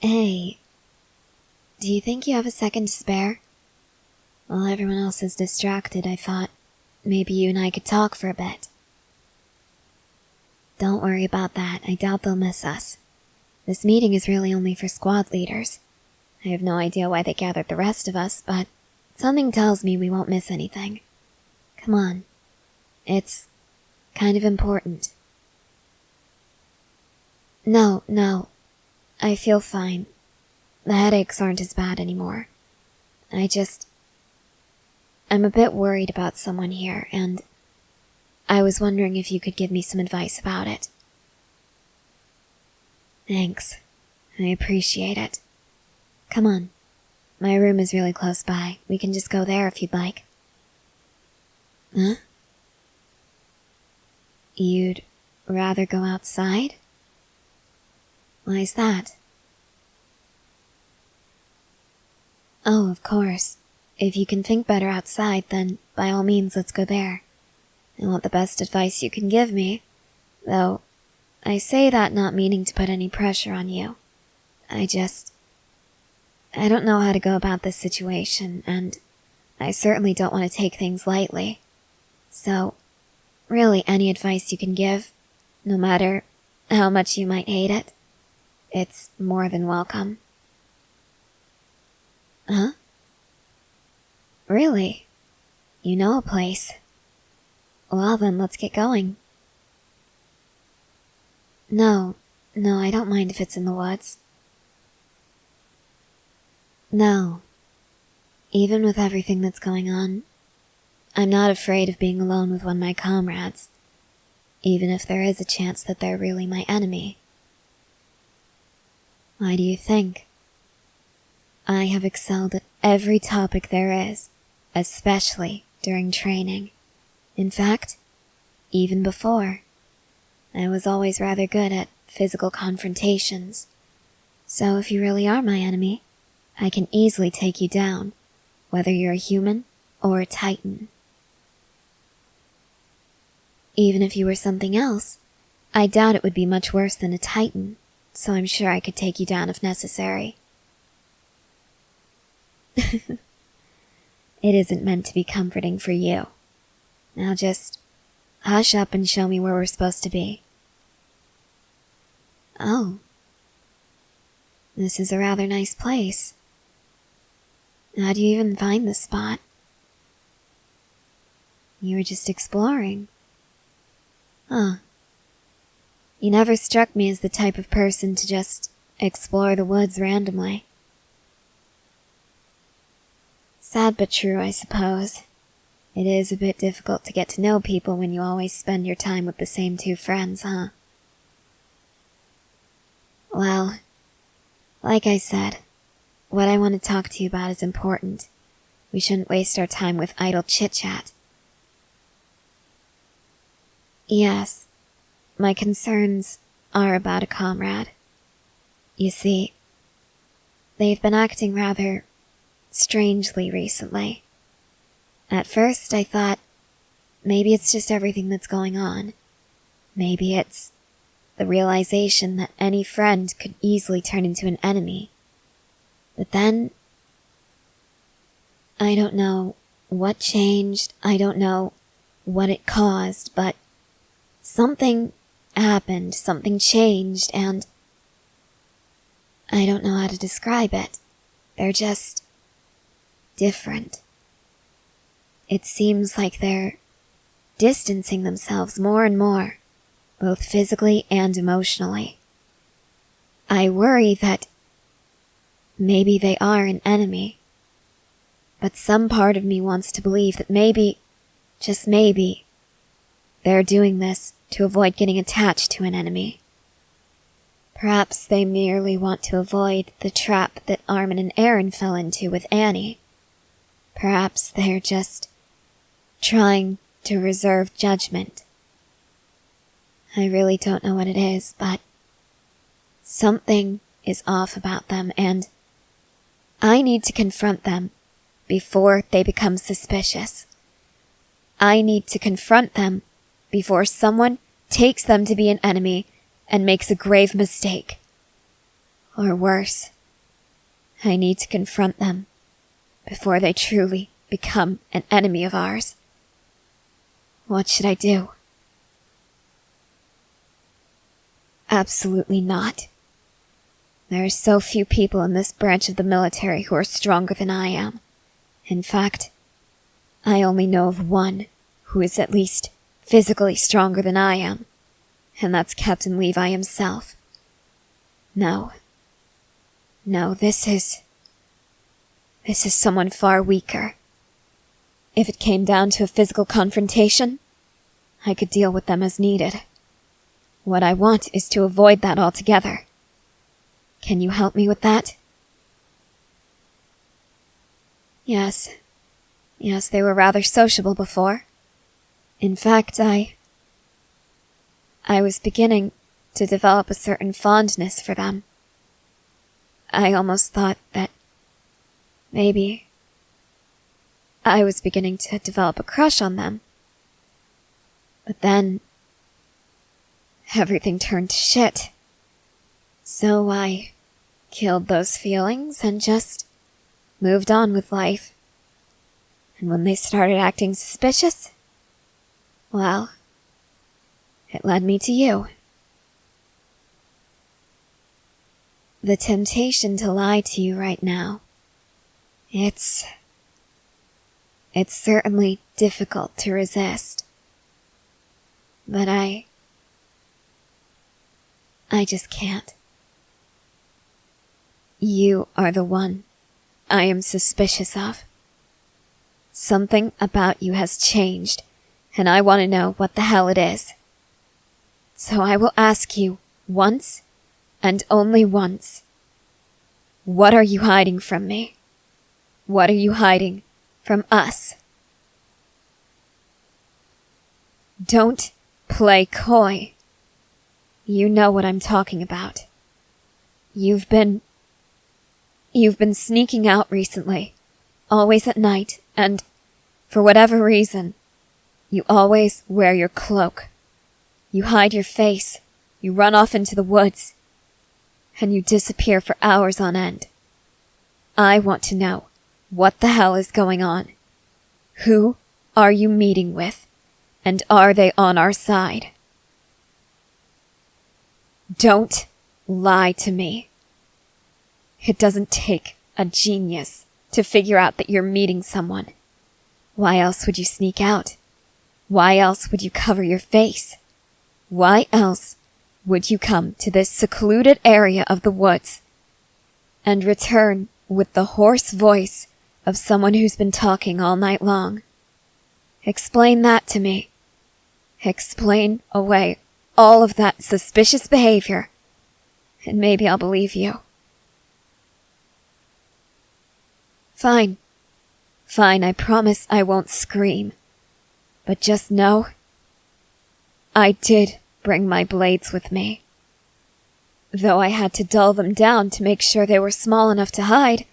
Hey, do you think you have a second to spare? While everyone else is distracted, I thought maybe you and I could talk for a bit. Don't worry about that, I doubt they'll miss us. This meeting is really only for squad leaders. I have no idea why they gathered the rest of us, but something tells me we won't miss anything. Come on. It's kind of important. No. I feel fine. The headaches aren't as bad anymore. I'm a bit worried about someone here, and I was wondering if you could give me some advice about it. Thanks. I appreciate it. Come on. My room is really close by. We can just go there if you'd like. Huh? You'd rather go outside? Why's that? Oh, of course. If you can think better outside, then by all means let's go there. I want the best advice you can give me, though I say that not meaning to put any pressure on you. I don't know how to go about this situation, and I certainly don't want to take things lightly. So, really any advice you can give, no matter how much you might hate it, it's more than welcome. Huh? Really? You know a place? Well then, let's get going. No, I don't mind if it's in the woods. No. Even with everything that's going on, I'm not afraid of being alone with one of my comrades, even if there is a chance that they're really my enemy. Why do you think? I have excelled at every topic there is, especially during training. In fact, even before, I was always rather good at physical confrontations. So if you really are my enemy, I can easily take you down, whether you're a human or a titan. Even if you were something else, I doubt it would be much worse than a titan, so I'm sure I could take you down if necessary. It isn't meant to be comforting for you. Now just hush up and show me where we're supposed to be. Oh. This is a rather nice place. How do you even find this spot? You were just exploring. Huh. You never struck me as the type of person to just explore the woods randomly. Sad but true, I suppose. It is a bit difficult to get to know people when you always spend your time with the same two friends, huh? Well, like I said, what I want to talk to you about is important. We shouldn't waste our time with idle chit-chat. Yes, my concerns are about a comrade. You see, they've been acting rather strangely recently. At first I thought, maybe it's just everything that's going on. Maybe it's the realization that any friend could easily turn into an enemy. But then, I don't know what changed, I don't know what it caused, but something happened, something changed, and I don't know how to describe it. They're just different. It seems like they're distancing themselves more and more, both physically and emotionally. I worry that maybe they are an enemy, but some part of me wants to believe that maybe, just maybe, they're doing this to avoid getting attached to an enemy. Perhaps they merely want to avoid the trap that Armin and Eren fell into with Annie. Perhaps they're just trying to reserve judgment. I really don't know what it is, but something is off about them, and I need to confront them before they become suspicious. I need to confront them before someone takes them to be an enemy and makes a grave mistake. Or worse, I need to confront them before they truly become an enemy of ours. What should I do? Absolutely not. There are so few people in this branch of the military who are stronger than I am. In fact, I only know of one who is at least physically stronger than I am, and that's Captain Levi himself. No, this is someone far weaker. If it came down to a physical confrontation, I could deal with them as needed. What I want is to avoid that altogether. Can you help me with that? Yes, they were rather sociable before. In fact, I was beginning to develop a certain fondness for them. I almost thought that maybe I was beginning to develop a crush on them. But then everything turned to shit. So I killed those feelings and just moved on with life. And when they started acting suspicious, well, it led me to you. The temptation to lie to you right now, it's certainly difficult to resist. But I just can't. You are the one I am suspicious of. Something about you has changed, and I want to know what the hell it is. So I will ask you once, and only once. What are you hiding from me? What are you hiding from us? Don't play coy. You know what I'm talking about. You've been sneaking out recently, always at night, and for whatever reason, you always wear your cloak. You hide your face, you run off into the woods, and you disappear for hours on end. I want to know what the hell is going on. Who are you meeting with, and are they on our side? Don't lie to me. It doesn't take a genius to figure out that you're meeting someone. Why else would you sneak out? Why else would you cover your face? Why else would you come to this secluded area of the woods and return with the hoarse voice of someone who's been talking all night long? Explain that to me. Explain away all of that suspicious behavior, and maybe I'll believe you. Fine, I promise I won't scream. But just know, I did bring my blades with me. Though I had to dull them down to make sure they were small enough to hide,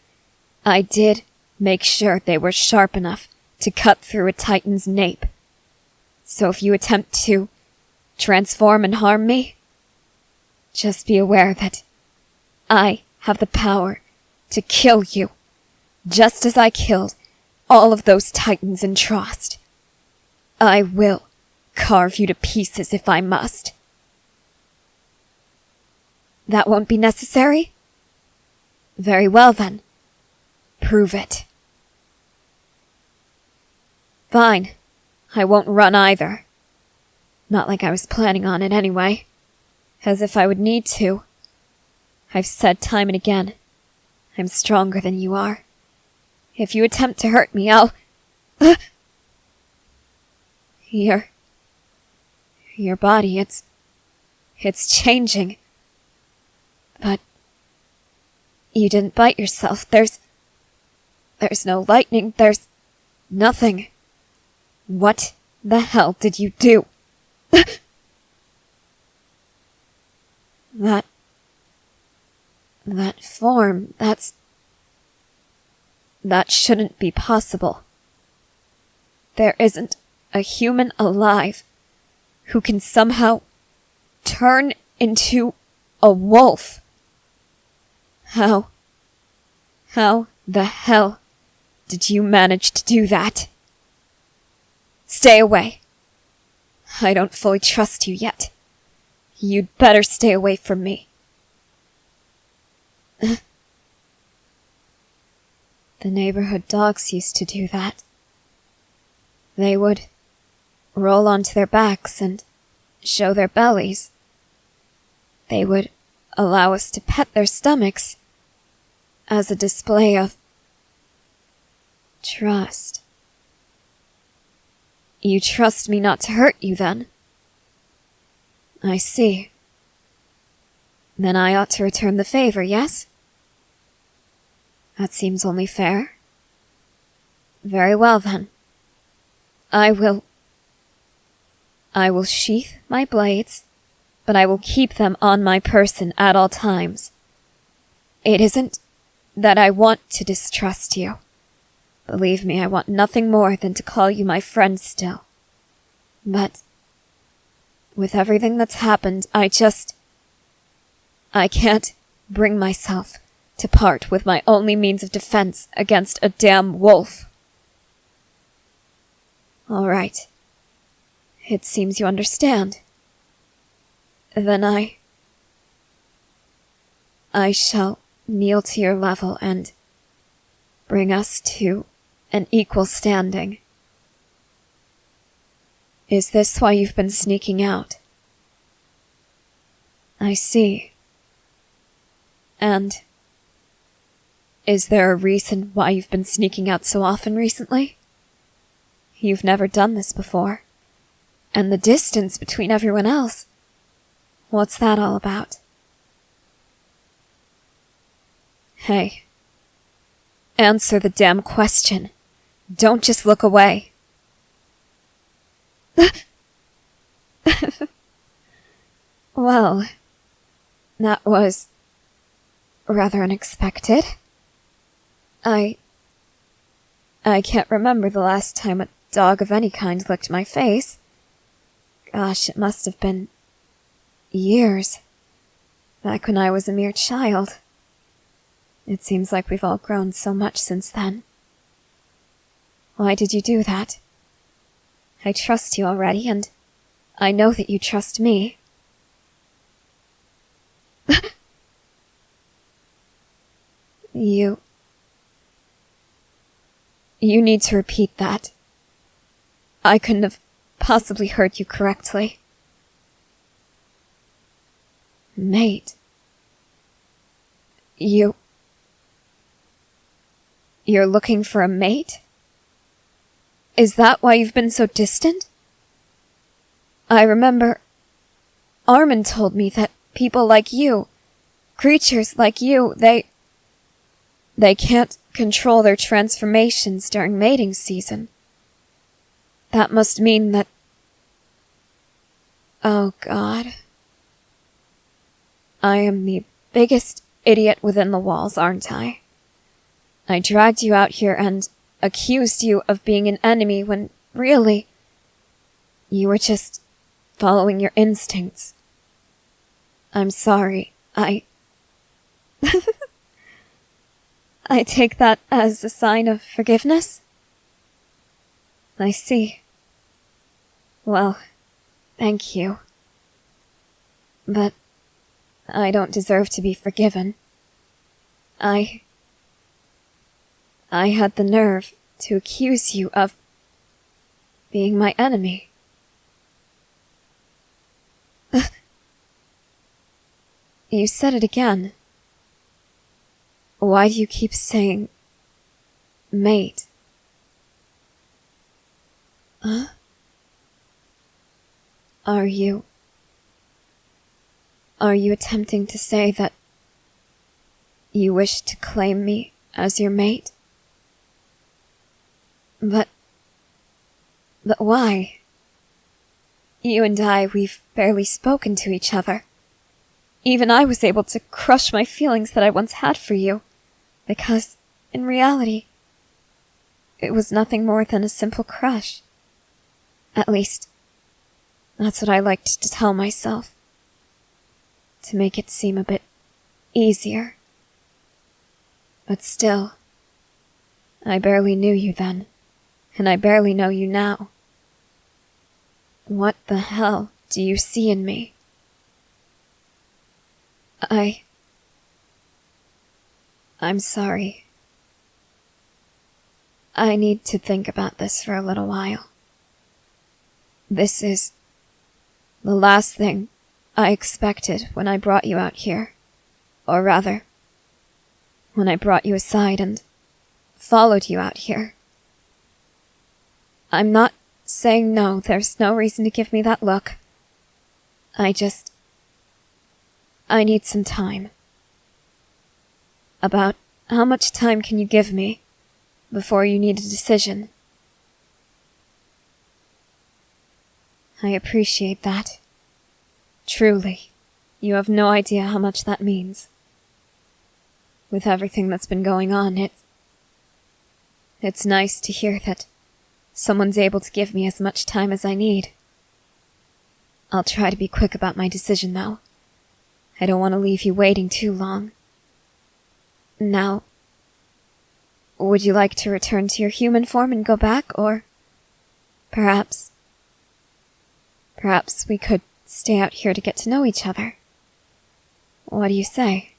I did make sure they were sharp enough to cut through a titan's nape. So if you attempt to transform and harm me, just be aware that I have the power to kill you, just as I killed all of those titans in Trost. I will carve you to pieces if I must. That won't be necessary? Very well then. Prove it. Fine. I won't run either. Not like I was planning on it anyway. As if I would need to. I've said time and again, I'm stronger than you are. If you attempt to hurt me, I'll... Your body, it's changing. But you didn't bite yourself. There's no lightning. There's nothing. What the hell did you do? That form, that shouldn't be possible. There isn't a human alive who can somehow turn into a wolf. How the hell did you manage to do that? Stay away. I don't fully trust you yet. You'd better stay away from me. The neighborhood dogs used to do that. They would roll onto their backs and show their bellies. They would allow us to pet their stomachs as a display of trust. You trust me not to hurt you, then? I see. Then I ought to return the favor, yes? That seems only fair. Very well, then. I will sheath my blades, but I will keep them on my person at all times. It isn't that I want to distrust you. Believe me, I want nothing more than to call you my friend still. But with everything that's happened, I can't bring myself to part with my only means of defense against a damn wolf. All right. It seems you understand. Then I shall kneel to your level and bring us to an equal standing. Is this why you've been sneaking out? I see. And is there a reason why you've been sneaking out so often recently? You've never done this before. And the distance between everyone else, what's that all about? Hey, answer the damn question. Don't just look away. Well, that was rather unexpected. I can't remember the last time a dog of any kind licked my face. Gosh, it must have been years. Back when I was a mere child. It seems like we've all grown so much since then. Why did you do that? I trust you already, and I know that you trust me. You need to repeat that. I couldn't have possibly heard you correctly. Mate. You're looking for a mate? Is that why you've been so distant? I remember Armin told me that people like you, creatures like you, they can't control their transformations during mating season. That must mean that... Oh God. I am the biggest idiot within the walls, aren't I? I dragged you out here and accused you of being an enemy when, really, you were just following your instincts. I'm sorry. I take that as a sign of forgiveness? I see. Well, thank you. But I don't deserve to be forgiven. I had the nerve to accuse you of being my enemy. You said it again. Why do you keep saying mate? Huh? Are you attempting to say that you wish to claim me as your mate? But why? You and I, we've barely spoken to each other. Even I was able to crush my feelings that I once had for you, because, in reality, it was nothing more than a simple crush. At least, that's what I liked to tell myself. To make it seem a bit easier. But still, I barely knew you then, and I barely know you now. What the hell do you see in me? I'm sorry. I need to think about this for a little while. This is the last thing I expected when I brought you out here. Or rather, when I brought you aside and followed you out here. I'm not saying no, there's no reason to give me that look. I need some time. About how much time can you give me before you need a decision? I appreciate that. Truly, you have no idea how much that means. With everything that's been going on, it's nice to hear that someone's able to give me as much time as I need. I'll try to be quick about my decision, though. I don't want to leave you waiting too long. Now, would you like to return to your human form and go back, or perhaps we could stay out here to get to know each other? What do you say?